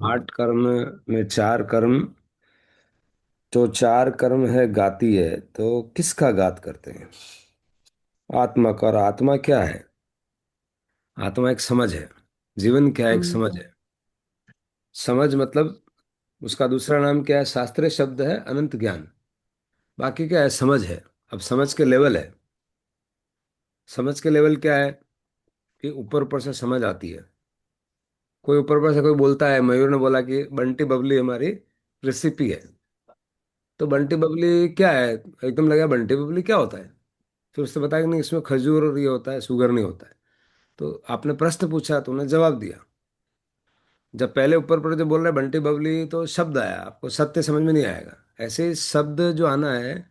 8 कर्म में 4 कर्म, तो 4 कर्म है गाती है, तो किसका गात करते हैं? आत्मा का। और आत्मा क्या है? आत्मा एक समझ है। जीवन क्या है? एक समझ है। समझ मतलब उसका दूसरा नाम क्या है? शास्त्रीय शब्द है अनंत ज्ञान। बाकी क्या है? समझ है। अब समझ के लेवल है। समझ के लेवल क्या है? कि ऊपर ऊपर से समझ आती है। कोई ऊपर ऊपर से कोई बोलता है, मयूर ने बोला कि बंटी बबली हमारी रेसिपी है। तो बंटी बबली क्या है? एकदम लगा बंटी बबली क्या होता है। फिर उसने बताया कि नहीं, इसमें खजूर और ये होता है, शुगर नहीं होता है। तो आपने प्रश्न पूछा तो उन्हें जवाब दिया। जब पहले ऊपर ऊपर जो बोल रहे हैं बंटी बबली, तो शब्द आया, आपको सत्य समझ में नहीं आएगा। ऐसे ही शब्द जो आना है,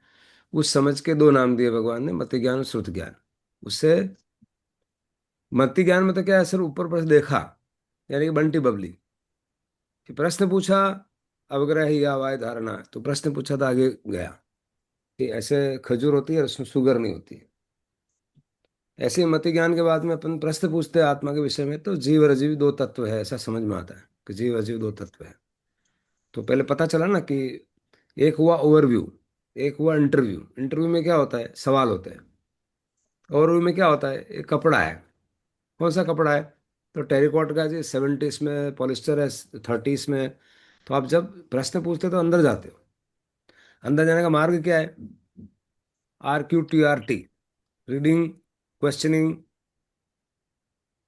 उस समझ के दो नाम दिए भगवान ने, मति ज्ञान और श्रुति ज्ञान। उससे मति ज्ञान में तो क्या है, सिर्फ ऊपर ऊपर से देखा, यानी कि बंटी बबली कि प्रश्न पूछा, अवग्रह या वाय धारणा, तो प्रश्न पूछा तो आगे गया कि ऐसे खजूर होती है और उसमें शुगर नहीं होती है। ऐसे ही मति ज्ञान के बाद में अपन प्रश्न पूछते हैं आत्मा के विषय में, तो जीव और अजीव दो तत्व है, ऐसा समझ में आता है कि जीव अजीव दो तत्व है। तो पहले पता चला ना कि एक हुआ ओवरव्यू, एक हुआ इंटरव्यू। इंटरव्यू में क्या होता है? सवाल होते हैं। ओवरव्यू में क्या होता है? एक कपड़ा है। कौन सा कपड़ा है? तो टेरिकॉट का जी, 70s में पॉलिस्टर है, 30s में। तो आप जब प्रश्न पूछते हो तो अंदर जाते हो। अंदर जाने का मार्ग क्या है? RQTRT। Reading, questioning.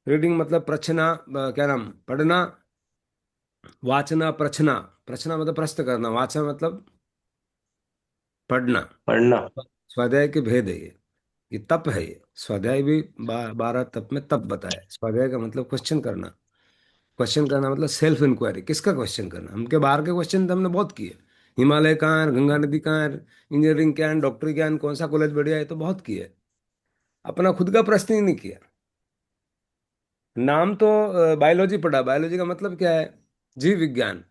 रीडिंग मतलब प्रश्ना, क्या नाम, पढ़ना। वाचना, प्रश्ना। प्रश्ना मतलब प्रश्न करना। वाचना मतलब पढ़ना। पढ़ना। स्वाध्याय के भेद है ये तप है ये। स्वाध्याय भी 12 तप में तप बताया है। स्वाध्याय का मतलब क्वेश्चन करना। क्वेश्चन करना मतलब सेल्फ इंक्वायरी। किसका क्वेश्चन करना? हमके बाहर के क्वेश्चन तो हमने बहुत किए। हिमालय कहाँ है, गंगा नदी कहाँ है, इंजीनियरिंग क्या है, डॉक्टरी क्या है, कौन सा कॉलेज बढ़िया है, तो बहुत किए। अपना खुद का प्रश्न ही नहीं किया। नाम तो बायोलॉजी पढ़ा। बायोलॉजी का मतलब क्या है? जीव विज्ञान।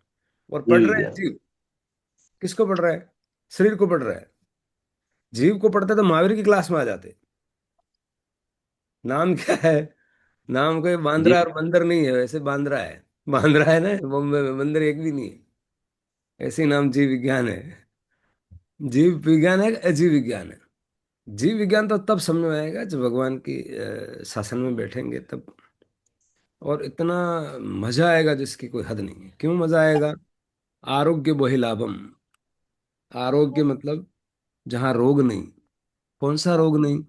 और जीव पढ़ रहे हैं विज्ञान। जीव। किसको पढ़ रहा है? शरीर को पढ़ रहा है। जीव को पढ़ते तो महावीर की क्लास में आ जाते। नाम क्या है? नाम कोई बांद्रा जीव। और बंदर नहीं है, वैसे बांद्रा है। बांद्रा है ना बॉम्बे में, बंदर एक भी नहीं है। ऐसे ही नाम जीव विज्ञान है। जीव विज्ञान है, अजीव विज्ञान है। जीव विज्ञान तो तब समझ में आएगा जब भगवान की शासन में बैठेंगे तब। और इतना मजा आएगा जिसकी कोई हद नहीं है। क्यों मजा आएगा? आरोग्य बहिलाभम। आरोग्य मतलब जहाँ रोग नहीं। कौन सा रोग नहीं?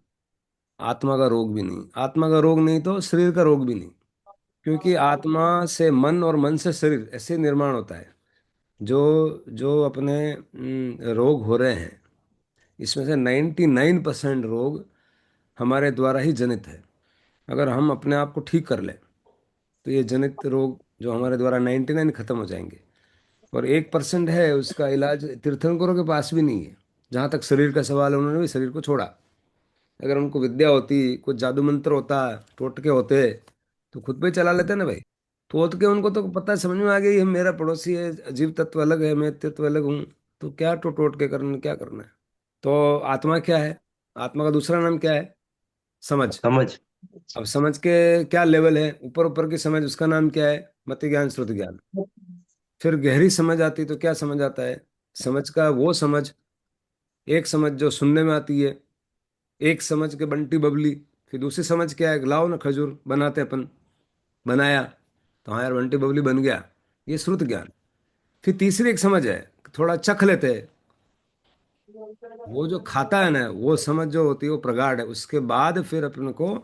आत्मा का रोग भी नहीं। आत्मा का रोग नहीं तो शरीर का रोग भी नहीं। क्योंकि आत्मा से मन और मन से शरीर ऐसे निर्माण होता है। जो जो अपने रोग हो रहे हैं, इसमें से 99% रोग हमारे द्वारा ही जनित है। अगर हम अपने आप को ठीक कर लें तो ये जनित रोग जो हमारे द्वारा 99 खत्म हो जाएंगे। और 1% है, उसका इलाज तीर्थंकरों के पास भी नहीं है। जहाँ तक शरीर का सवाल है, उन्होंने भी शरीर को छोड़ा। अगर उनको विद्या होती, कुछ जादू मंत्र होता, टोटके होते, तो खुद पे ही चला लेते ना भाई। टोट के उनको तो पता है, समझ में आ गई है मेरा पड़ोसी है, अजीव तत्व अलग है, मैं तत्व अलग हूँ। तो क्या टोट के करना, क्या करना है? तो आत्मा क्या है? आत्मा का दूसरा नाम क्या है? समझ। समझ। अब समझ के क्या लेवल है? ऊपर ऊपर की समझ, उसका नाम क्या है? मति ज्ञान, श्रुति ज्ञान। फिर गहरी समझ आती तो क्या समझ आता है? समझ का वो समझ, एक समझ जो सुनने में आती है। एक समझ के बंटी बबली। फिर दूसरी समझ क्या है? लाओ ना खजूर बनाते अपन। बनाया तो हाँ यार बंटी बबली बन गया। ये श्रुत ज्ञान। फिर तीसरी एक समझ है, थोड़ा चख लेते हैं। वो जो खाता है ना, वो समझ जो होती है वो प्रगाढ़ है। उसके बाद फिर अपने को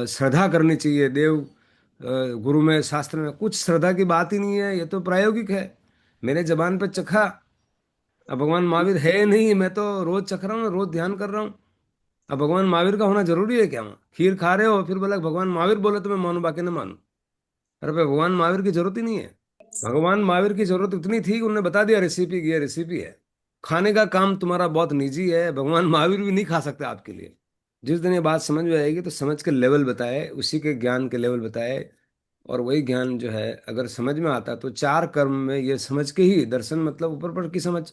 श्रद्धा करनी चाहिए। देव गुरु में, शास्त्र में कुछ श्रद्धा की बात ही नहीं है। ये तो प्रायोगिक है। मेरे जबान पे चखा। अब भगवान महावीर है ही नहीं, मैं तो रोज चख रहा हूँ, रोज ध्यान कर रहा हूँ। अब भगवान महावीर का होना जरूरी है क्या? वहाँ खीर खा रहे हो, फिर बोला भगवान महावीर बोले तो मैं मानू, बाकी ना मानू। अरे भाई, भगवान महावीर की जरूरत ही नहीं है। भगवान महावीर की जरूरत इतनी थी कि उन्होंने बता दिया रेसिपी की, ये रेसिपी है। खाने का काम तुम्हारा बहुत निजी है, भगवान महावीर भी नहीं खा सकते आपके लिए। जिस दिन ये बात समझ में आएगी तो समझ के लेवल बताए, उसी के ज्ञान के लेवल बताए। और वही ज्ञान जो है अगर समझ में आता तो 4 कर्म में ये समझ के ही, दर्शन मतलब ऊपर पर की समझ,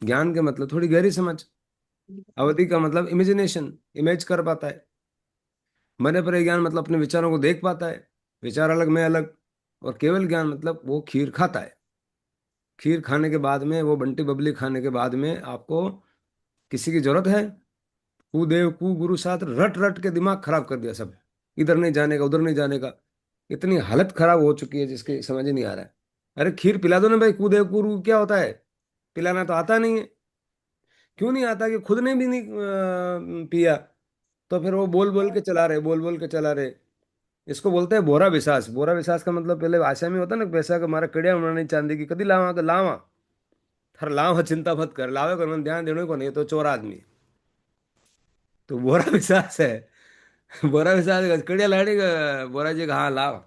ज्ञान के मतलब थोड़ी गहरी समझ, अवधि का मतलब इमेजिनेशन, इमेज कर पाता है। मने पर ज्ञान मतलब अपने विचारों को देख पाता है। विचार अलग, मैं अलग। और केवल ज्ञान मतलब वो खीर खाता है। खीर खाने के बाद में, वो बंटी बबली खाने के बाद में आपको किसी की जरूरत है? कुदेव कु गुरु साथ रट रट के दिमाग खराब कर दिया सब। इधर नहीं जाने का, उधर नहीं जाने का। इतनी हालत खराब हो चुकी है जिसकी समझ ही नहीं आ रहा है। अरे खीर पिला दो ना भाई, कुदेव कुरु क्या होता है? पिलाना तो आता नहीं है। क्यों नहीं आता? कि खुद ने भी नहीं पिया। तो फिर वो बोल बोल के चला रहे, बोल बोल के चला रहे। इसको बोलते हैं बोरा विसास। बोरा विसास का मतलब पहले भाषा में होता ना, पैसा का मारा कड़िया उन्होंने चांदी की कदी लावा, तो लावा थर लावा, चिंता मत कर, लावे को ध्यान देने को नहीं, ये तो चोर आदमी। तो बोरा विसास है। बोरा विसास कड़िया लाड़ी का, बोरा जी का हाँ लावा।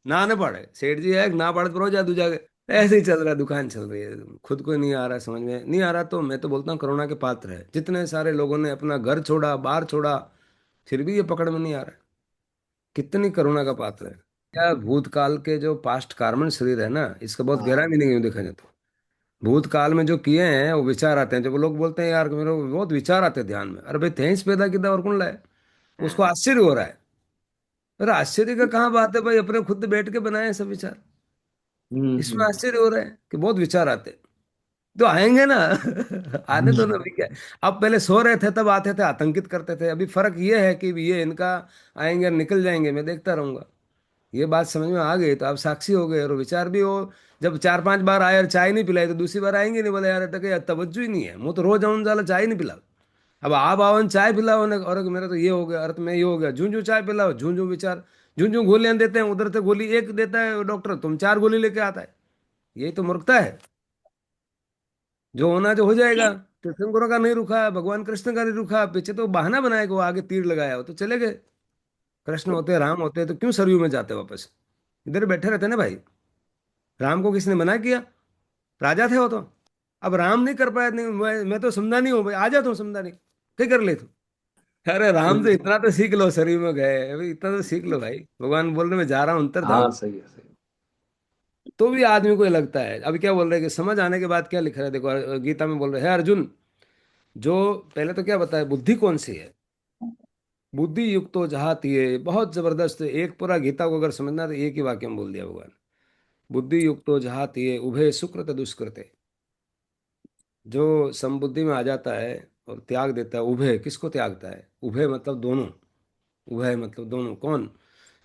ना ना पड़े सेठ जी है, ना पड़े तो रो जा तू जाके। ऐसे ही चल रहा है, दुकान चल रही है। खुद को नहीं आ रहा, समझ में नहीं आ रहा। तो मैं तो बोलता हूँ करुणा के पात्र है, जितने सारे लोगों ने अपना घर छोड़ा, बाहर छोड़ा, फिर भी ये पकड़ में नहीं आ रहा है। कितनी करुणा का पात्र है। क्या भूतकाल के जो पास्ट कार्बन शरीर है ना, इसका बहुत गहरा हाँ। मीनिंग है देखा जाए तो। भूतकाल में जो किए हैं वो विचार आते हैं। जब लोग बोलते हैं यार मेरे को बहुत विचार आते हैं ध्यान में, अरे भाई तेईस पैदा किया और कौन लाए? उसको हाँ। आश्चर्य हो रहा है। अरे आश्चर्य का कहाँ बात है भाई, अपने खुद बैठ के बनाए हैं सब विचार। इसमें हम्म। आश्चर्य हो रहा है कि बहुत विचार आते हैं। तो आएंगे ना। आने दो ना, अभी क्या है? अब पहले सो रहे थे तब आते थे, आतंकित करते थे। अभी फर्क ये है कि ये इनका आएंगे और निकल जाएंगे, मैं देखता रहूंगा। ये बात समझ में आ गई तो आप साक्षी हो गए, और विचार भी हो। जब चार पांच बार आए और चाय नहीं पिलाई तो दूसरी बार आएंगे नहीं, बोले यार अटक यार तवज्जो ही नहीं है, मैं तो रोज आऊं साला चाय नहीं पिला। अब आप आओ न चाय पिलाओ न, और मेरा तो ये हो गया, अर्थ में ये हो गया, झूं झूं चाय पिलाओ, झूं झूं विचार। झूं झूं गोलियां देते हैं, उधर से गोली एक देता है डॉक्टर, तुम चार गोली लेके आता है। यही तो मूर्खता है। जो होना जो हो जाएगा। तीर्थंकरों का नहीं रुका, भगवान कृष्ण का नहीं रुका, पीछे तो बहाना बनाया कि वो आगे तीर लगाया हो तो चले गए। कृष्ण होते, राम होते तो क्यों सरयू में जाते वापस? इधर बैठे रहते ना भाई। राम को किसने मना किया? राजा थे वो तो। अब राम नहीं कर पाया, नहीं मैं तो समझा नहीं हूँ भाई, आ जा तू समझा नहीं, क्या कर ले तू? अरे राम तो इतना तो सीख लो, शरीर में गए अभी इतना तो सीख लो भाई, भगवान बोल रहे मैं जा रहा हूँ हाँ, अंतर्धाम। सही है, सही है। तो भी आदमी को ये लगता है। अभी क्या बोल रहे हैं कि समझ आने के बाद क्या लिख रहा है, देखो गीता में बोल रहे हैं, "हे अर्जुन, जो पहले तो क्या बताया, बुद्धि कौन सी है? बुद्धि युक्तो जहाती है।" बहुत जबरदस्त है। एक पूरा गीता को अगर समझना तो एक ही वाक्य में बोल दिया भगवान। बुद्धि युक्तो जहाती है उभय सुकृत दुष्कृत। जो समबुद्धि में आ जाता है और त्याग देता है, उभय किसको त्यागता है? उभय मतलब दोनों। उभय मतलब दोनों, कौन?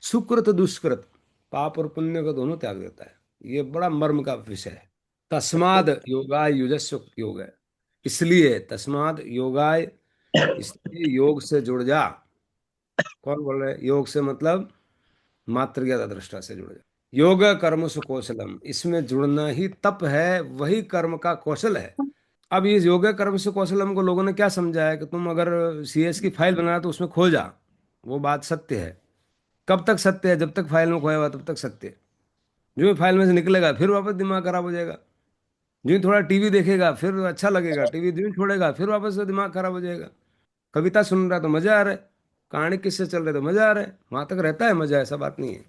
सुकृत दुष्कृत, पाप और पुण्य को दोनों त्याग देता है। ये बड़ा मर्म का विषय है। तस्माद योगाय युजस्व योग है। इसलिए तस्माद योगाय, इसलिए योग से जुड़ जा। कौन बोल रहे हैं योग से मतलब? मात्र ज्ञाता दृष्टा से जुड़ जा। योग कर्म कौशलम, इसमें जुड़ना ही तप है, वही कर्म का कौशल है। अब इस योगा कर्म से कौशलम को लोगों ने क्या समझा है कि तुम अगर सीएस की फाइल बना तो उसमें खो जा। वो बात सत्य है। कब तक सत्य है? जब तक फाइल में खोया हुआ तब तक सत्य है। जो ही फाइल में से निकलेगा फिर वापस दिमाग खराब हो जाएगा। जो ही थोड़ा टीवी देखेगा फिर अच्छा लगेगा, टीवी जो ही छोड़ेगा फिर वापस से दिमाग खराब हो जाएगा। कविता सुन रहा है तो मजा आ रहा है, कहानी किससे चल रहा है तो मजा आ रहा है, वहां तक रहता है मजा, ऐसा बात नहीं है।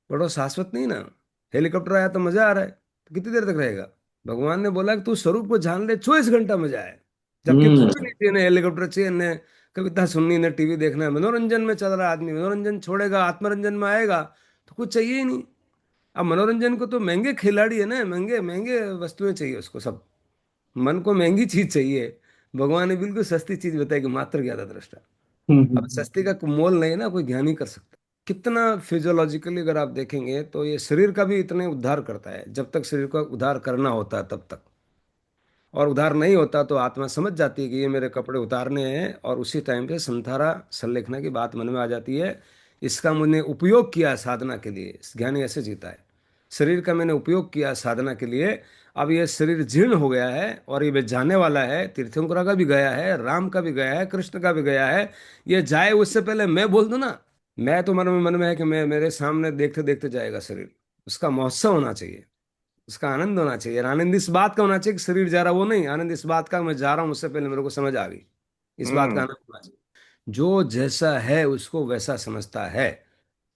पर वो शाश्वत नहीं ना। हेलीकॉप्टर आया तो मजा आ रहा है, तो कितनी देर तक रहेगा? भगवान ने बोला कि तू स्वरूप को जान ले, 24 घंटा मजा है। जबकि कुछ भी हम्म। नहीं चाहिए, ना हेलीकॉप्टर चाहिए, न कविता सुननी, न टीवी देखना है। मनोरंजन में चल रहा है आदमी, मनोरंजन छोड़ेगा आत्मरंजन में आएगा तो कुछ चाहिए ही नहीं। अब मनोरंजन को तो महंगे खिलाड़ी है ना, महंगे महंगे वस्तुएं चाहिए उसको सब। मन को महंगी चीज चाहिए। भगवान ने बिल्कुल सस्ती चीज बताई कि मात्र ज्ञाता दृष्टा। अब हम्म। सस्ती का मोल नहीं है ना, कोई ज्ञान ही कर सकता। कितना फिजियोलॉजिकली अगर आप देखेंगे तो ये शरीर का भी इतने उद्धार करता है, जब तक शरीर का उद्धार करना होता है तब तक। और उद्धार नहीं होता तो आत्मा समझ जाती है कि ये मेरे कपड़े उतारने हैं, और उसी टाइम पे संथारा संलेखना की बात मन में आ जाती है। इसका मैंने उपयोग किया साधना के लिए, ज्ञानी ऐसे जीता है। शरीर का मैंने उपयोग किया साधना के लिए। अब ये शरीर जीर्ण हो गया है और ये जाने वाला है। तीर्थंकरा का भी गया है, राम का भी गया है, कृष्ण का भी गया है। ये जाए उससे पहले मैं बोल दूं ना। मैं तो मन में है कि मैं, मेरे सामने देखते देखते जाएगा शरीर। उसका महोत्सव होना चाहिए, उसका आनंद होना चाहिए। और आनंद इस बात का होना चाहिए कि शरीर जा रहा, वो नहीं। आनंद इस बात का मैं जा रहा हूं उससे पहले मेरे को समझ आ गई। इस बात का हम्म। आनंद होना चाहिए। जो जैसा है उसको वैसा समझता है।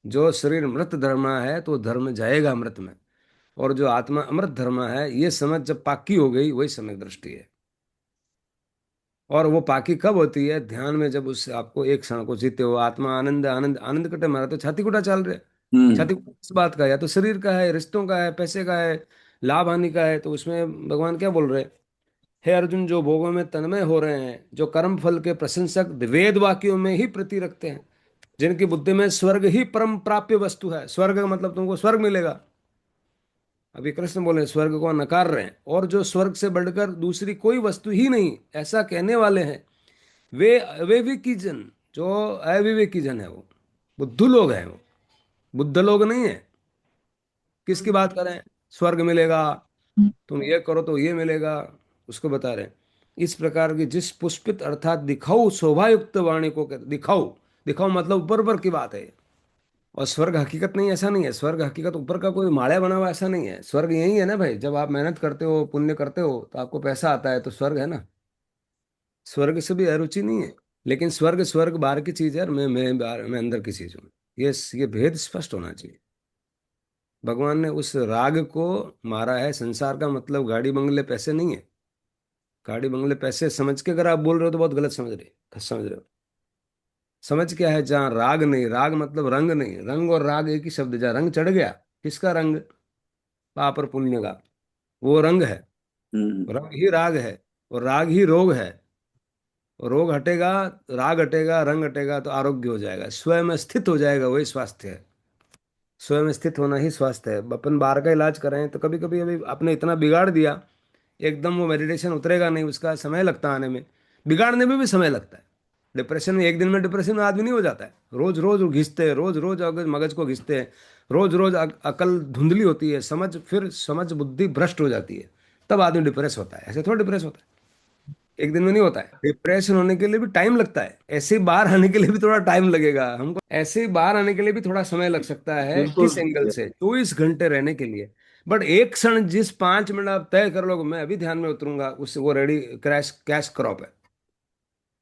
जो शरीर मृत धर्मा है तो धर्म जाएगा मृत में। और जो आत्मा अमृत धर्मा है, ये समझ जब पाकी हो गई वही सम्यक दृष्टि है। और वो पाकी कब होती है? ध्यान में जब उस आपको एक क्षण को जीते हो, आत्मा आनंद आनंद आनंद कटे, मारा तो छाती कुटा चल रहे। हम्म। क्षति किस बात का है? या तो शरीर का है, रिश्तों का है, पैसे का है, लाभ हानि का है। तो उसमें भगवान क्या बोल रहे हैं? हे अर्जुन, जो भोगों में तन्मय हो रहे हैं, जो कर्म फल के प्रशंसक वेद वाक्यों में ही प्रीति रखते हैं, जिनकी बुद्धि में स्वर्ग ही परम प्राप्य वस्तु है। स्वर्ग का मतलब तुमको स्वर्ग मिलेगा। अभी कृष्ण बोले स्वर्ग को नकार रहे हैं, और जो स्वर्ग से बढ़कर दूसरी कोई वस्तु ही नहीं, ऐसा कहने वाले हैं, वे अविवेकी जन, जो अविवेकी जन है, वो बुद्धू लोग हैं। वो बुद्ध लोग नहीं है। किसकी बात करें? स्वर्ग मिलेगा, तुम ये करो तो ये मिलेगा, उसको बता रहे हैं। इस प्रकार की जिस पुष्पित अर्थात दिखाऊ शोभायुक्त वाणी को कहते, दिखाऊ, दिखाऊ मतलब ऊपर ऊपर की बात है। और स्वर्ग हकीकत नहीं, ऐसा नहीं है। स्वर्ग हकीकत ऊपर का कोई माया बना हुआ ऐसा नहीं है। स्वर्ग यही है ना भाई, जब आप मेहनत करते हो, पुण्य करते हो, तो आपको पैसा आता है, तो स्वर्ग है ना। स्वर्ग से भी अरुचि नहीं है। लेकिन स्वर्ग स्वर्ग बाहर की चीज है, और मैं बाहर, मैं अंदर की चीज हूँ। ये भेद स्पष्ट होना चाहिए। भगवान ने उस राग को मारा है। संसार का मतलब गाड़ी बंगले पैसे नहीं है। गाड़ी बंगले पैसे समझ के अगर आप बोल रहे हो तो बहुत गलत समझ रहे हो। समझ क्या है? जहाँ राग नहीं, राग मतलब रंग नहीं, रंग और राग एक ही शब्द। जहाँ रंग चढ़ गया, किसका रंग? पाप और पुण्य का, वो रंग है। हम्म। रंग ही राग है, और राग ही रोग है। और रोग हटेगा, राग हटेगा, रंग हटेगा, तो आरोग्य हो जाएगा, स्वयं में स्थित हो जाएगा, वही स्वास्थ्य है। स्वयं में स्थित होना ही स्वास्थ्य है। अपन बाहर का इलाज करें तो कभी कभी अभी आपने इतना बिगाड़ दिया, एकदम वो मेडिटेशन उतरेगा नहीं, उसका समय लगता है आने में। बिगाड़ने में भी समय लगता है। डिप्रेशन में, एक दिन में डिप्रेशन में आदमी नहीं हो जाता है। रोज रोज वो घिसते हैं, रोज रोज अगर मगज को घिसते हैं, रोज रोज अकल धुंधली होती है, समझ, फिर समझ बुद्धि भ्रष्ट हो जाती है, तब आदमी डिप्रेस होता है। ऐसे थोड़ा डिप्रेस होता है, एक दिन में नहीं होता है। डिप्रेशन होने के लिए भी टाइम लगता है, ऐसे ही बाहर आने के लिए भी थोड़ा टाइम लगेगा हमको। ऐसे ही बाहर आने के लिए भी थोड़ा समय लग सकता है। बिल्कुल किस सही एंगल है। से? 24 घंटे रहने के लिए। बट एक क्षण, जिस 5 मिनट आप तय कर लो मैं अभी ध्यान में उतरूंगा, उससे वो रेडी, क्रैश कैश क्रॉप है।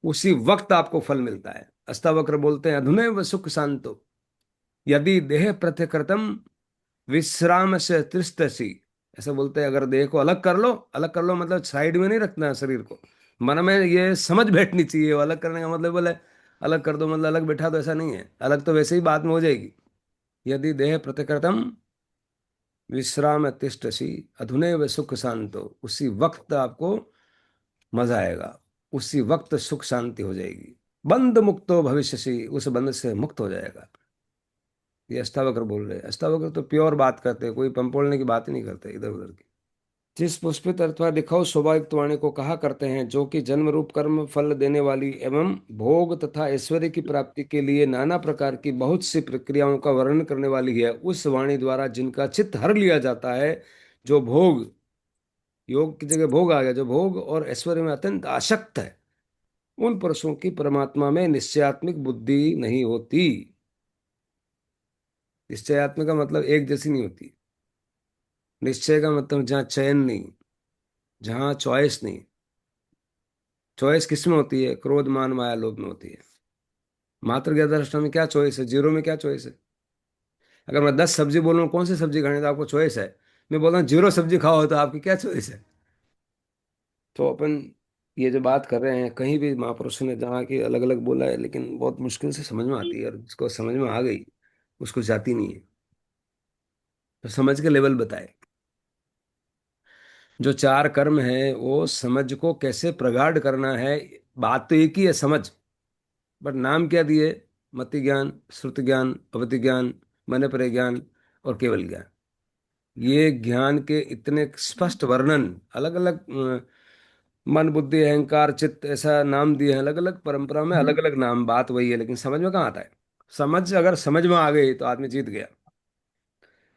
उसी वक्त आपको फल मिलता है। अष्टावक्र बोलते हैं, अधुनैव सुख शांतो यदि देह प्रत्यकृतम विश्राम से तिष्ठसि। ऐसा बोलते हैं, अगर देह को अलग कर लो, अलग कर लो मतलब साइड में नहीं रखना है शरीर को। मन में ये समझ बैठनी चाहिए, वो अलग करने का मतलब बोले अलग कर दो मतलब अलग बैठा दो, ऐसा नहीं है। अलग तो वैसे ही बाद में हो जाएगी। यदि देह प्रत्यकृतम विश्राम तिष्ठसि अधुनैव सुख शांतो, उसी वक्त आपको मजा आएगा, उसी वक्त सुख शांति हो जाएगी। बंध मुक्तो भविष्यसि, उस बंध से मुक्त हो जाएगा। ये अष्टावक्र बोल रहे हैं। अष्टावक्र तो प्योर बात करते हैं, कोई पंपोड़ने की बात ही नहीं करते इधर उधर की। जिस पुष्पित अथवा दिखाओ शोभायुक्त वाणी को कहा करते हैं, जो कि जन्म रूप कर्म फल देने वाली एवं भोग तथा ऐश्वर्य की प्राप्ति के लिए नाना प्रकार की बहुत सी प्रक्रियाओं का वर्णन करने वाली है, उस वाणी द्वारा जिनका चित्त हर लिया जाता है। जो भोग, योग की जगह भोग आ गया, जो भोग और ऐश्वर्य में अत्यंत आसक्त है, उन पुरुषों की परमात्मा में निश्चयात्मिक बुद्धि नहीं होती। निश्चयात्मिक का मतलब एक जैसी नहीं होती। निश्चय का मतलब जहाँ चयन नहीं, जहाँ चॉइस नहीं। चॉइस किस में होती है? क्रोध मान माया लोभ में होती है। मात्र ज्ञाता में क्या चॉइस है? जीरो में क्या चॉइस है? अगर मैं 10 सब्जी बोलूँ कौन सी सब्जी खानी, तो आपको चॉइस है। मैं बोल रहा हूँ जीरो सब्जी खाओ, तो आपकी क्या चॉइस है? तो अपन ये जो बात कर रहे हैं, कहीं भी महापुरुषों ने जहाँ की अलग अलग बोला है, लेकिन बहुत मुश्किल से समझ में आती है, और जिसको समझ में आ गई उसको जाती नहीं है। तो समझ के लेवल बताए। जो चार कर्म है, वो समझ को कैसे प्रगाढ़ करना है। बात तो एक ही है, समझ। बट नाम क्या दिए? मति ज्ञान, श्रुति ज्ञान, अवधि ज्ञान, मन पर ज्ञान, और केवल ज्ञान। ये ज्ञान के इतने स्पष्ट वर्णन, अलग अलग मन बुद्धि अहंकार चित्त ऐसा नाम दिए हैं, अलग अलग परंपरा में अलग अलग नाम, बात वही है, लेकिन समझ में कहाँ आता है? समझ अगर समझ में आ गई तो आदमी जीत गया।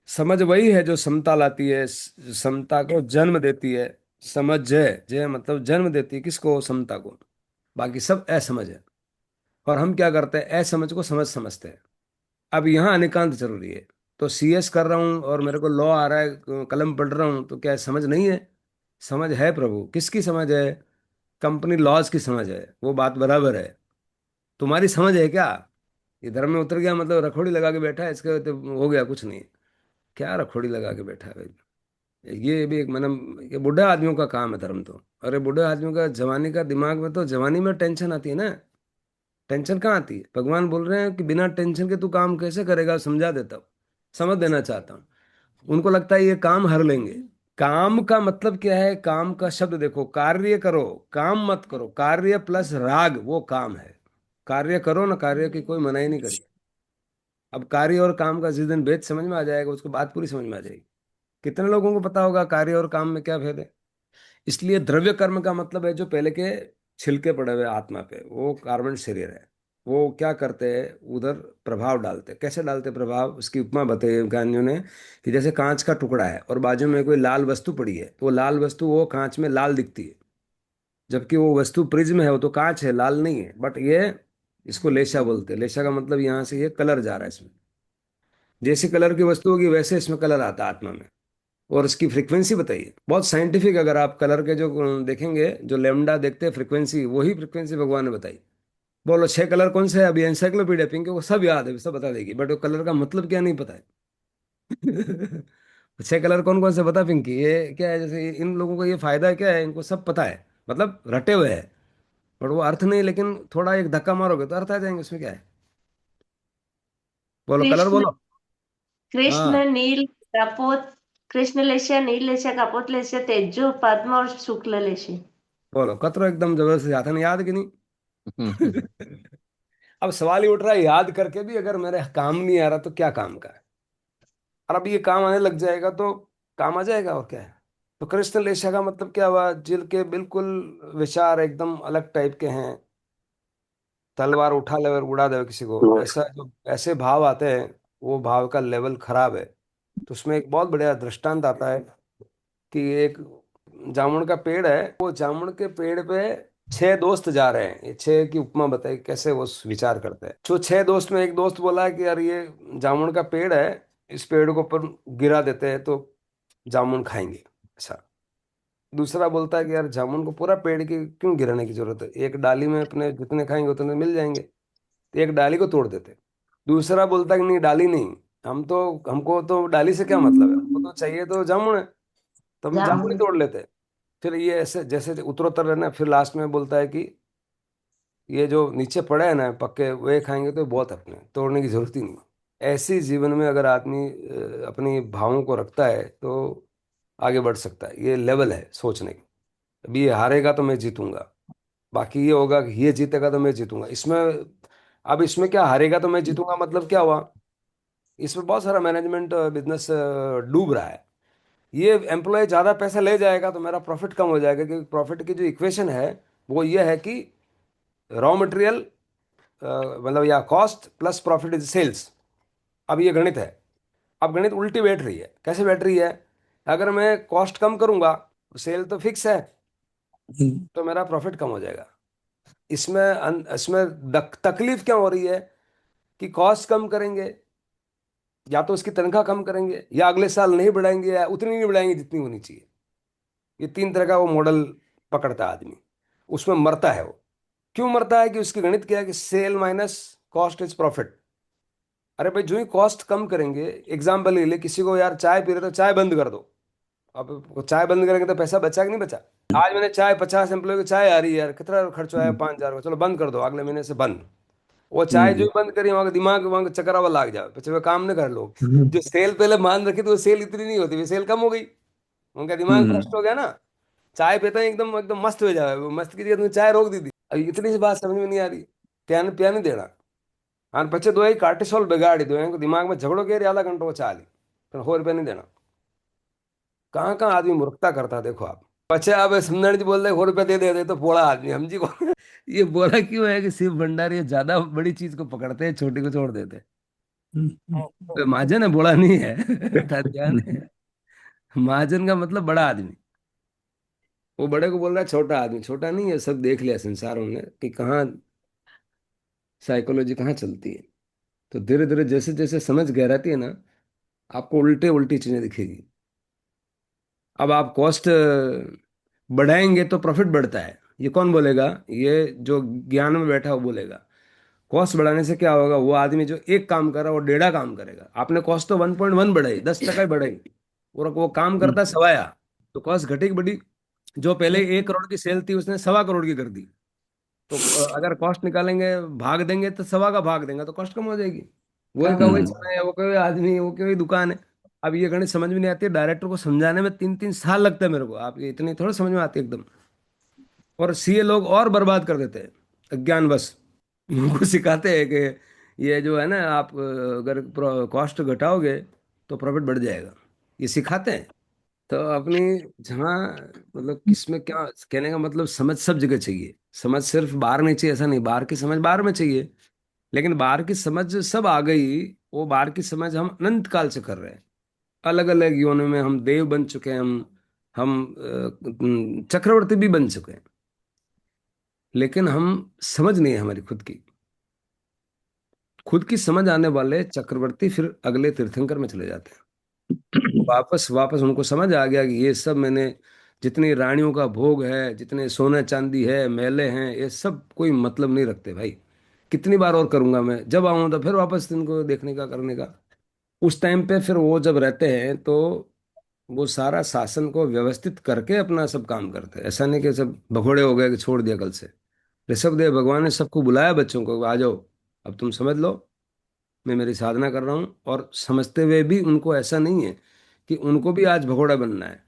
समझ वही है जो समता लाती है, समता को जन्म देती है। समझ है, जय मतलब जन्म देती है किसको? समता को। बाकी सब असमझ है। और हम क्या करते हैं? असमझ को समझ समझते हैं। अब यहाँ अनेकांत जरूरी है। तो सीएस कर रहा हूँ और मेरे को लॉ आ रहा है, कलम पढ़ रहा हूँ, तो क्या समझ नहीं है? समझ है प्रभु। किसकी समझ है? कंपनी लॉज की समझ है। वो बात बराबर है। तुम्हारी समझ है क्या? ये धर्म में उतर गया मतलब रखोड़ी लगा के बैठा है, इसके तो हो गया कुछ नहीं। क्या रखोड़ी लगा के बैठा है भाई? ये भी एक मतलब, ये बूढ़े आदमियों का काम है धर्म तो। अरे बूढ़े आदमियों का जवानी का दिमाग में, तो जवानी में टेंशन आती है ना। टेंशन कहाँ आती है? भगवान बोल रहे हैं कि बिना टेंशन के तू काम कैसे करेगा, समझा देता हूँ। समझ देना चाहता हूँ। उनको लगता है ये काम हर लेंगे। काम का मतलब क्या है? काम का शब्द देखो, कार्य करो, काम मत करो। कार्य प्लस राग वो काम है। कार्य करो ना, कार्य की कोई मनाही नहीं करी। अब कार्य और काम का जिस दिन भेद समझ में आ जाएगा, उसको बात पूरी समझ में आ जाएगी। कितने लोगों को पता होगा कार्य और काम में क्या भेद है? इसलिए द्रव्य कर्म का मतलब है जो पहले के छिलके पड़े हुए आत्मा पे, वो कार्बन शरीर है। वो क्या करते हैं उधर? प्रभाव डालते हैं। कैसे डालते हैं प्रभाव? उसकी उपमा बताई ज्ञानियों ने कि जैसे कांच का टुकड़ा है और बाजू में कोई लाल वस्तु पड़ी है, तो वो लाल वस्तु वो कांच में लाल दिखती है, जबकि वो वस्तु प्रिज्म है, वो तो कांच है, लाल नहीं है। बट ये, इसको लेशा बोलते हैं। लेशा का मतलब यहाँ से ये कलर जा रहा है इसमें। जैसे कलर की वस्तु होगी वैसे इसमें कलर आता है आत्मा में। और इसकी फ्रीक्वेंसी बताइए, बहुत साइंटिफिक। अगर आप कलर के जो देखेंगे, जो लेमडा देखते हैं फ्रीक्वेंसी, वही फ्रीक्वेंसी भगवान ने बताई। बोलो 6 कलर कौन से है? अभी एनसाइक्लोपीडिया पिंक वो सब याद है, सब बता देगी, बट वो कलर का मतलब क्या नहीं पता है। 6 कलर कौन कौन से बता पिंकी, ये क्या है? जैसे इन लोगों को ये फायदा क्या है, इनको सब पता है, मतलब रटे हुए है। बट वो अर्थ नहीं, लेकिन थोड़ा एक धक्का मारोगे तो अर्थ आ जाएंगे, उसमें क्या है? बोलो कलर कृष्ण, बोलो। कृष्ण हाँ नील कापोत, कृष्ण लेशे नील लेशे कापोत लेशे तेजो पद्म और शुक्ल लेशे। बोलो कतरो, एकदम जबरदस्त आता नहीं याद कि हम्म। नहीं? अब सवाल ही उठ रहा है, याद करके भी अगर मेरे काम नहीं आ रहा तो क्या काम का है? और अब ये काम आने लग जाएगा तो काम आ जाएगा, और क्या है? तो कृष्ण लेशा का मतलब क्या हुआ? जिल के बिल्कुल विचार एकदम अलग टाइप के हैं, तलवार उठा ले और उड़ा दे किसी को, ऐसा जो ऐसे भाव आते हैं, वो भाव का लेवल खराब है। तो उसमें एक बहुत बढ़िया दृष्टांत आता है कि एक जामुन का पेड़ है, वो जामुन के पेड़ पे 6 दोस्त जा रहे हैं। ये 6 की उपमा बताई कैसे वो विचार करते हैं। जो 6 दोस्त में एक दोस्त बोला कि यार ये जामुन का पेड़ है, इस पेड़ को ऊपर गिरा देते हैं तो जामुन खाएंगे, ऐसा। दूसरा बोलता है कि यार जामुन को पूरा पेड़ की क्यों गिराने की जरूरत है, एक डाली में अपने जितने खाएंगे उतने मिल जाएंगे, तो एक डाली को तोड़ देते। दूसरा बोलता है कि नहीं, डाली नहीं, हमको तो डाली से क्या मतलब है, हमको तो चाहिए तो जामुन है, तो हम जामुन ही जामुन। तोड़ लेते हैं। फिर ये ऐसे जैसे उत्तरोत्तर रहना, फिर लास्ट में बोलता है कि ये जो नीचे पड़े हैं ना पक्के, वे खाएंगे तो बहुत अपने, तोड़ने की जरूरत ही नहीं। ऐसी जीवन में अगर आदमी अपनी भावों को रखता है तो आगे बढ़ सकता है। ये लेवल है सोचने की। अभी ये हारेगा तो मैं जीतूंगा, बाकी ये होगा कि ये जीतेगा तो मैं जीतूंगा इसमें। अब इसमें क्या, हारेगा तो मैं जीतूंगा मतलब क्या हुआ? इसमें बहुत सारा मैनेजमेंट बिजनेस डूब रहा है। ये एम्प्लॉय ज़्यादा पैसा ले जाएगा तो मेरा प्रॉफिट कम हो जाएगा, क्योंकि प्रॉफिट की जो इक्वेशन है वो ये है कि रॉ मटेरियल, मतलब या cost plus profit is sales. अब ये गणित है। अब गणित उल्टी बैठ रही है। कैसे बैठ रही है? अगर मैं कॉस्ट कम करूंगा, सेल तो फिक्स है, तो मेरा प्रॉफिट कम हो जाएगा। इसमें तकलीफ क्या हो रही है कि कॉस्ट कम करेंगे, या तो उसकी तनख्वाह कम करेंगे, या अगले साल नहीं बढ़ाएंगे, या उतनी नहीं बढ़ाएंगे जितनी होनी चाहिए। ये 3 तरह का वो मॉडल पकड़ता है आदमी, उसमें मरता है वो। क्यों मरता है? कि उसकी गणित क्या है कि sale minus cost is profit. अरे भाई, जो ही कॉस्ट कम करेंगे, एग्जाम्पल ले ले, किसी को यार चाय पी रहे तो चाय बंद कर दो। अब वो चाय बंद करेंगे तो पैसा बचा कि नहीं बचा? आज मैंने चाय 50 एम्प्लॉय की चाय आ रही है यार, कितना खर्च आया? 5,000 का, चलो बंद कर दो, अगले महीने से बंद। वो चाय जो ही बंद करी, वहां का दिमाग वहां का चकरावा लाग जाए, पीछे वे काम नहीं कर लोग। जो सेल पहले मान रखी तो वो सेल इतनी नहीं होती, वे सेल कम हो गई, उनका दिमाग भ्रष्ट हो गया ना। चाय पीते ही एकदम एकदम मस्त हो जाए, वो मस्त की जगह तुमने चाय रोक दी थी। अब इतनी सी बात समझ में नहीं आ रही। प्यान पिया नहीं देना। हाँ बच्चे दो ही कार्टिसोल बिगाड़ी दो, इनको दिमाग में झगड़ो के आधा घंटा वो चाली, फिर 100 रुपया नहीं देना। कहाँ कहाँ आदमी मूर्खता करता है, देखो आप। बच्चे अब समझण जी बोल रहे 100 रुपया दे दे तो बोला आदमी हम जी को। ये बोला क्यों है कि शिव भंडारी ये ज्यादा बड़ी चीज को पकड़ते हैं, छोटी को छोड़ देते हैं। तो महाजन है, बोला नहीं है। था ध्यान है। महाजन का मतलब बड़ा आदमी। वो बड़े को बोल रहा है छोटा आदमी, छोटा नहीं है। सब देख लिया संसार उन्होंने कि कहाँ साइकोलॉजी कहाँ चलती है। तो धीरे धीरे जैसे जैसे समझ गहराती है ना, आपको उल्टे उल्टी चीजें दिखेगी। अब आप कॉस्ट बढ़ाएंगे तो प्रॉफिट बढ़ता है, ये कौन बोलेगा? ये जो ज्ञान में बैठा वो बोलेगा। कॉस्ट बढ़ाने से क्या होगा? वो आदमी जो एक काम कर रहा है वो 1.5 काम करेगा। आपने कॉस्ट तो 1.1 बढ़ाई, 10% ही बढ़ाई, और वो काम करता है सवाया, तो कॉस्ट घटी बढ़ी। जो पहले 1 करोड़ की सेल थी उसने 1.25 करोड़ की कर दी। तो अगर कॉस्ट निकालेंगे, भाग देंगे तो 1.25 का भाग देंगे तो कॉस्ट कम हो जाएगी। वही का वही हाँ। समय है, वो कोई आदमी है, वो कोई दुकान है। अब ये गणित समझ में नहीं आती है, डायरेक्टर को समझाने में 3 3 साल लगता है मेरे को, आप ये इतनी थोड़ा समझ में आती है एकदम। और सीए लोग और बर्बाद कर देते हैं अज्ञानवश। उनको सिखाते हैं कि ये जो है ना, आप अगर कॉस्ट घटाओगे तो प्रॉफिट बढ़ जाएगा, ये सिखाते हैं। तो अपनी जहाँ, मतलब किसमें क्या कहने का मतलब, समझ सब जगह चाहिए। समझ सिर्फ बाहर नहीं चाहिए ऐसा नहीं, बाहर की समझ बाहर में चाहिए, लेकिन बाहर की समझ सब आ गई, वो बाहर की समझ हम अनंत काल से कर रहे हैं। अलग अलग योनि में हम देव बन चुके हैं, हम चक्रवर्ती भी बन चुके हैं, लेकिन हम समझ नहीं है हमारी खुद की। खुद की समझ आने वाले चक्रवर्ती फिर अगले तीर्थंकर में चले जाते हैं। वापस वापस उनको समझ आ गया कि ये सब मैंने, जितनी रानियों का भोग है, जितने सोने चांदी है, महले हैं, ये सब कोई मतलब नहीं रखते भाई। कितनी बार और करूंगा मैं, जब आऊं तो फिर वापस इनको देखने का, करने का। उस टाइम पे फिर वो जब रहते हैं तो वो सारा शासन को व्यवस्थित करके अपना सब काम करते हैं। ऐसा नहीं कि सब भगोड़े हो गए कि छोड़ दिया कल से। ऋषभदेव भगवान ने सबको बुलाया, बच्चों को, आ जाओ अब तुम समझ लो, मैं मेरी साधना कर रहा हूँ। और समझते हुए भी उनको ऐसा नहीं है कि उनको भी आज भगोड़ा बनना है।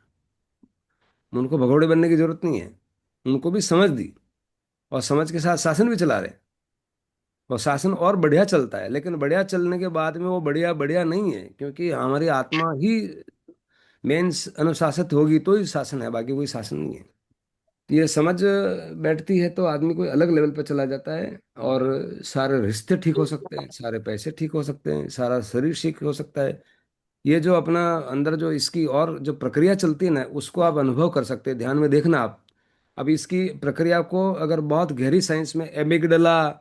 उनको भगोड़े बनने की जरूरत नहीं है, उनको भी समझ दी, और समझ के साथ शासन भी चला रहे। और शासन और बढ़िया चलता है, लेकिन बढ़िया चलने के बाद में वो बढ़िया बढ़िया नहीं है, क्योंकि हमारी आत्मा ही मेन अनुशासित होगी तो ही शासन है, बाकी कोई शासन नहीं है। ये समझ बैठती है तो आदमी कोई अलग लेवल पर चला जाता है, और सारे रिश्ते ठीक हो सकते हैं, सारे पैसे ठीक हो सकते हैं, सारा शरीर ठीक हो सकता है। ये जो अपना अंदर जो इसकी और जो प्रक्रिया चलती है ना, उसको आप अनुभव कर सकते हैं, ध्यान में देखना आप। अब इसकी प्रक्रिया को अगर बहुत गहरी साइंस में, एमिगडला,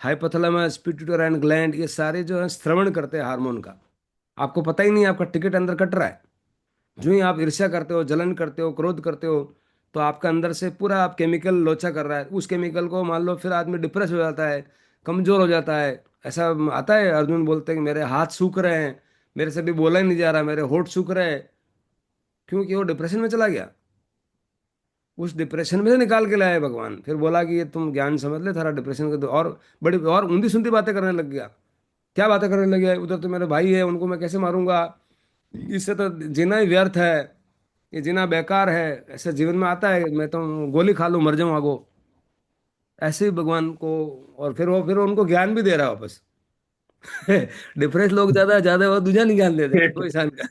हाइपोथैलेमस, पिट्यूटरी एंड ग्लैंड, ये सारे जो है श्रवण करते हैं हार्मोन का, आपको पता ही नहीं आपका टिकट अंदर कट रहा है। जो ही आप ईर्ष्या करते हो, जलन करते हो, क्रोध करते हो, तो आपका अंदर से पूरा आप केमिकल लोचा कर रहा है। उस केमिकल को मान लो फिर आदमी डिप्रेस हो जाता है, कमजोर हो जाता है। ऐसा आता है, अर्जुन बोलते हैं कि मेरे हाथ सूख रहे हैं, मेरे से भी बोला ही नहीं जा रहा, मेरे होठ सूख रहे हैं। क्योंकि वो डिप्रेशन में चला गया। उस डिप्रेशन में से निकाल के लाए भगवान, फिर बोला कि ये तुम ज्ञान समझ ले, थारा डिप्रेशन को दो। और बड़ी और ऊंधी सुंदी बातें करने लग गया। क्या बातें करने लग गया, उधर तो मेरे भाई है, उनको मैं कैसे मारूंगा, इससे तो जीना ही व्यर्थ है, ये जीना बेकार है, ऐसे जीवन में आता है मैं तो गोली खा लूं मर जाऊं आगो। ऐसे ही भगवान को, और फिर वो उनको ज्ञान भी दे रहा है वापस। डिप्रेस लोग ज्यादा ज्यादा वो दूसरा नहीं ज्ञान देते कोई इंसान का।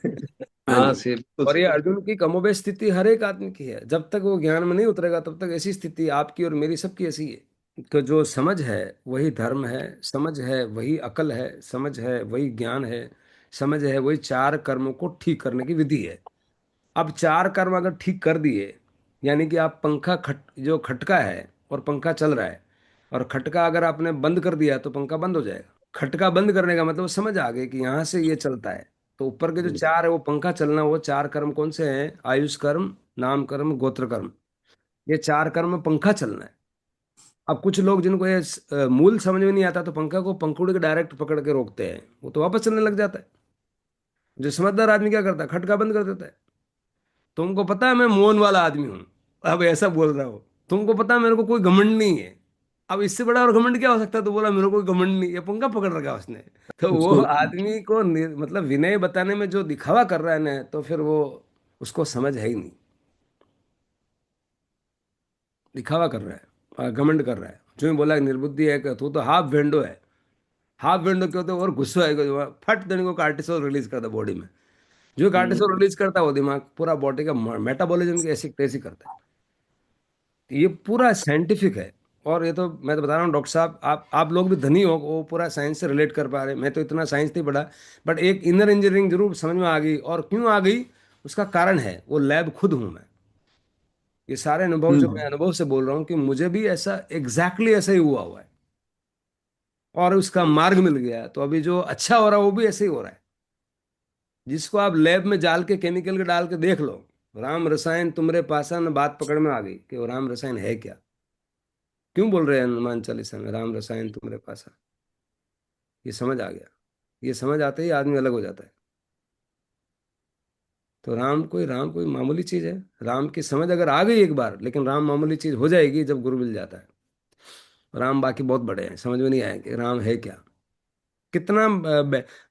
हाँ हाँ जी। सर, तो और ये सही। अर्जुन की कमोबेश स्थिति हर एक आदमी की है, जब तक वो ज्ञान में नहीं उतरेगा तब तक ऐसी स्थिति आपकी और मेरी सबकी ऐसी है कि जो समझ है वही धर्म है, समझ है वही अकल है, समझ है वही ज्ञान है, समझ है वही चार कर्मों को ठीक करने की विधि है। अब चार कर्म अगर ठीक कर दिए, यानी कि आप पंखा जो खटका है और पंखा चल रहा है, और खटका अगर आपने बंद कर दिया तो पंखा बंद हो जाएगा। खटका बंद करने का मतलब समझ आ गई कि यहाँ से ये चलता है। तो ऊपर के जो चार है वो पंखा चलना, वो चार कर्म कौन से हैं? आयुष कर्म, नाम कर्म, गोत्र कर्म। ये चार कर्म में पंखा चलना है। अब कुछ लोग जिनको ये मूल समझ में नहीं आता, तो पंखा को पंखुड़ी के डायरेक्ट पकड़ के रोकते हैं, वो तो वापस चलने लग जाता है। जो समझदार आदमी क्या करता है, खटका बंद कर देता है। तुमको पता है मैं मौन वाला आदमी हूं, अब ऐसा बोल रहा हो। तुमको पता है मेरे को कोई घमंड नहीं है। अब इससे बड़ा और घमंड क्या हो सकता है? तो बोला मेरे को कोई घमंड नहीं, ये पंखा पकड़ रखा उसने। तो वो आदमी को मतलब विनय बताने में जो दिखावा कर रहा है ना, तो फिर वो, उसको समझ है ही नहीं। दिखावा कर रहा है और घमंड कर रहा है। जो ही बोला कि निर्बुद्धि है कि तू तो हाफ वेंडो है। हाफ वेंडो क्यों? तो और गुस्सा है कि फट देने को कार्टिसोल रिलीज करता बॉडी में। जो कार्टिसोल रिलीज करता है वो दिमाग पूरा बॉडी का मेटाबॉलिज्म की ऐसी तैसी करता है। ये पूरा साइंटिफिक है। और ये तो मैं तो बता रहा हूँ डॉक्टर साहब, आप लोग भी धनी हो, वो पूरा साइंस से रिलेट कर पा रहे हैं। मैं तो इतना साइंस नहीं पढ़ा, बट एक इनर इंजीनियरिंग जरूर समझ में आ गई। और क्यों आ गई, उसका कारण है वो लैब खुद हूं मैं। ये सारे अनुभव जो मैं हम्म। अनुभव से बोल रहा हूँ कि मुझे भी ऐसा एग्जैक्टली ऐसा ही हुआ हुआ है, और उसका मार्ग मिल गया। तो अभी जो अच्छा हो रहा है वो भी ऐसे ही हो रहा है। जिसको आप लैब में जाल के केमिकल के डाल के देख लो, राम रसायन तुम्हारे पासा न, बात पकड़ में आ गई कि वो राम रसायन है क्या। क्यों बोल रहे हैं हनुमान चालीसा में राम रसायन तुम्हारे पास है? ये समझ आ गया। ये समझ आते ही आदमी अलग हो जाता है। तो राम कोई मामूली चीज है। राम की समझ अगर आ गई एक बार, लेकिन राम मामूली चीज हो जाएगी जब गुरु मिल जाता है। राम बाकी बहुत बड़े हैं, समझ में नहीं आए कि राम है क्या। कितना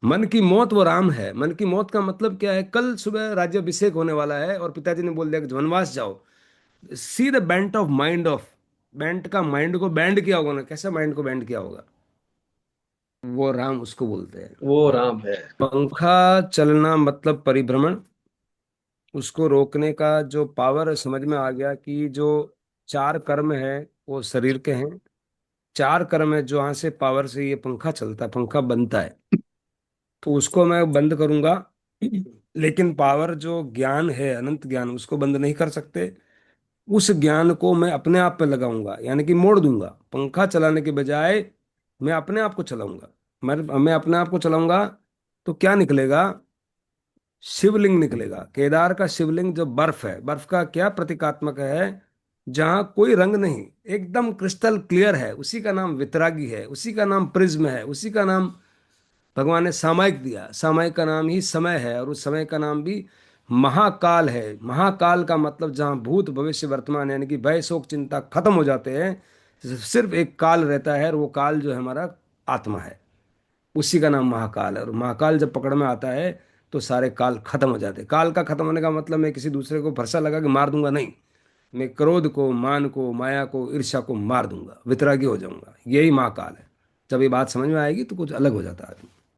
मन की मौत वो राम है। मन की मौत का मतलब क्या है? कल सुबह राज्याभिषेक होने वाला है और पिताजी ने बोल दिया कि वनवास जाओ। See the bent of mind of, bent का माइंड को बैंड किया होगा ना, कैसा माइंड को बैंड किया होगा, वो राम उसको बोलते हैं। वो राम है। पंखा चलना मतलब परिभ्रमण, उसको रोकने का जो पावर समझ में आ गया कि जो चार कर्म है वो शरीर के हैं। चार कर्म है जहाँ से पावर से ये पंखा चलता है, पंखा बनता है। तो उसको मैं बंद करूंगा, लेकिन पावर जो ज्ञान है, अनंत ज्ञान, उसको बंद नहीं कर सकते। उस ज्ञान को मैं अपने आप पे लगाऊंगा, यानी कि मोड़ दूंगा। पंखा चलाने के बजाय मैं अपने आप को चलाऊंगा। मैं अपने आप को चलाऊंगा तो क्या निकलेगा? शिवलिंग निकलेगा। केदार का शिवलिंग जो बर्फ है, बर्फ का क्या प्रतीकात्मक है? जहां कोई रंग नहीं, एकदम क्रिस्टल क्लियर है, उसी का नाम वितरागी है, उसी का नाम प्रिज्म है, उसी का नाम भगवान ने सामायिक दिया। सामायिक का नाम ही समय है, और उस समय का नाम भी महाकाल है। महाकाल का मतलब जहाँ भूत भविष्य वर्तमान यानी कि भय शोक चिंता खत्म हो जाते हैं, सिर्फ एक काल रहता है, और वो काल जो है हमारा आत्मा है, उसी का नाम महाकाल है। और महाकाल जब पकड़ में आता है तो सारे काल खत्म हो जाते हैं। काल का खत्म होने का मतलब मैं किसी दूसरे को फरसा लगा के मार दूंगा नहीं, मैं क्रोध को, मान को, माया को, ईर्ष्या को मार दूंगा, वितरागी हो जाऊंगा। यही महाकाल है। जब ये बात समझ में आएगी तो कुछ अलग हो जाता है।